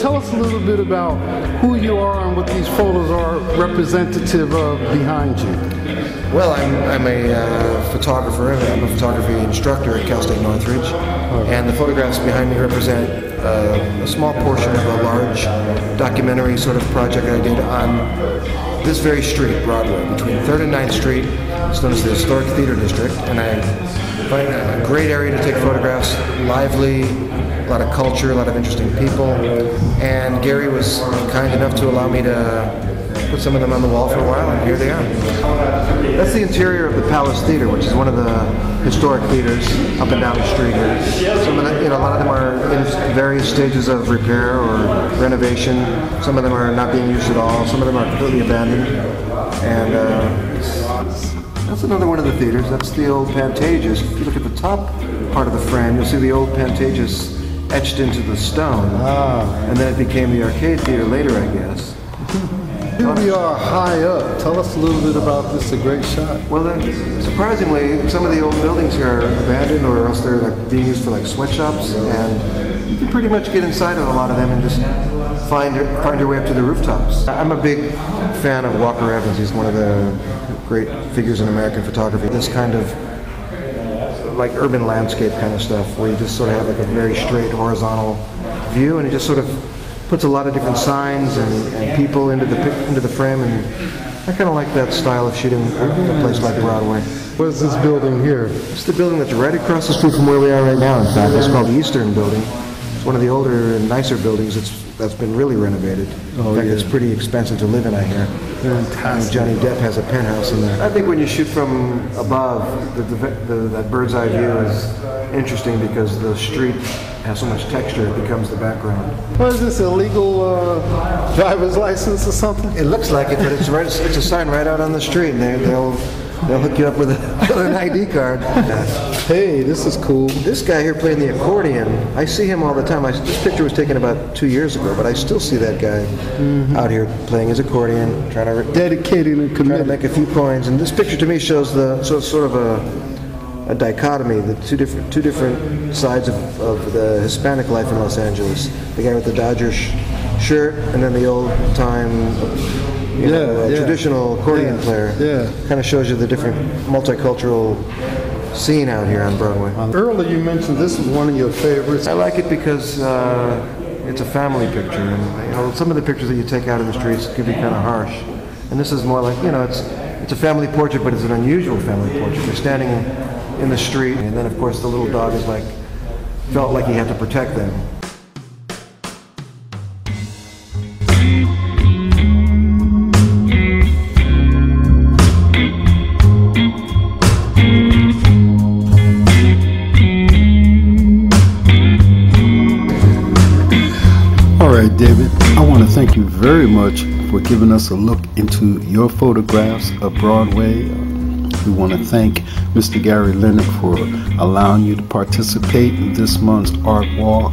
tell us a little bit about who you are and what these photos are representative of behind you. Well, I'm a photographer. I'm a photography instructor at Cal State Northridge, and the photographs behind me represent a small portion of a large documentary sort of project I did on this very street, Broadway, between 3rd and 9th Street. It's known as the Historic Theater District, and I find a great area to take photographs, lively, a lot of culture, a lot of interesting people, and Gary was kind enough to allow me to put some of them on the wall for a while, and here they are. That's the interior of the Palace Theater, which is one of the historic theaters up and down the street here. Some of the, a lot of them are in various stages of repair or renovation. Some of them are not being used at all. Some of them are completely abandoned. And that's another one of the theaters. That's the old Pantages. If you look at the top part of the frame, you'll see the old Pantages etched into the stone. And then it became the Arcade Theater later, I guess. Here we are high up. Tell us a little bit about this. A great shot. Well, surprisingly, some of the old buildings here are abandoned, or else they're like being used for like sweatshops, and you can pretty much get inside of a lot of them and just find your way up to the rooftops. I'm a big fan of Walker Evans. He's one of the great figures in American photography. This kind of like urban landscape kind of stuff, where you just sort of have like a very straight horizontal view, and it just sort of puts a lot of different signs and people into the frame, and I kind of like that style of shooting a place like Broadway. What is this building here? It's the building that's right across the street from where we are right now. In fact, it's called the Eastern Building. It's one of the older and nicer buildings that's been really renovated. In fact, it's pretty expensive to live in, I hear. Fantastic. Johnny Depp has a penthouse in there. I think when you shoot from above, that bird's eye view is interesting because the street has so much texture, it becomes the background. What is this, illegal driver's license or something? It looks like it, but it's a sign right out on the street, and they'll hook you up with an ID card. Hey, this is cool. This guy here playing the accordion, I see him all the time. This picture was taken about 2 years ago, but I still see that guy out here playing his accordion, trying to dedicated and committed, trying to make a few coins. And this picture to me shows sort of a dichotomy, the two different sides of the Hispanic life in Los Angeles. The guy with the Dodgers shirt, and then the old-time traditional accordion player. Kind of shows you the different multicultural scene out here on Broadway. Earlier you mentioned this was one of your favorites. I like it because it's a family picture, and some of the pictures that you take out in the streets can be kind of harsh. And this is more like, it's a family portrait, but it's an unusual family portrait. They're standing in the street, and then of course the little dog is felt like he had to protect them. All right, David, I want to thank you very much for giving us a look into your photographs of Broadway. We want to thank Mr. Gary Leonard for allowing you to participate in this month's art walk.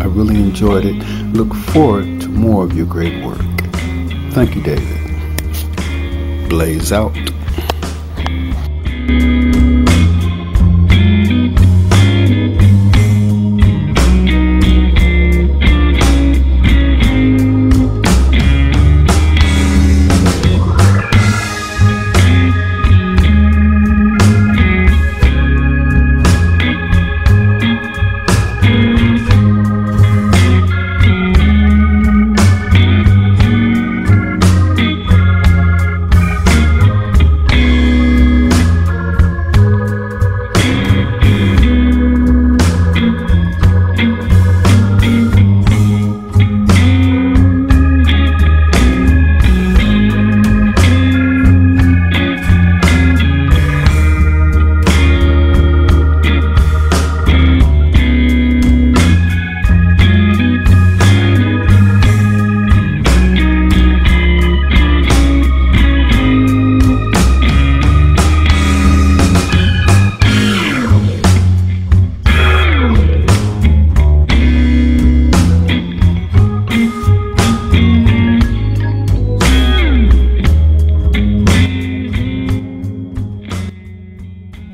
I really enjoyed it. Look forward to more of your great work. Thank you, David. Blaze out.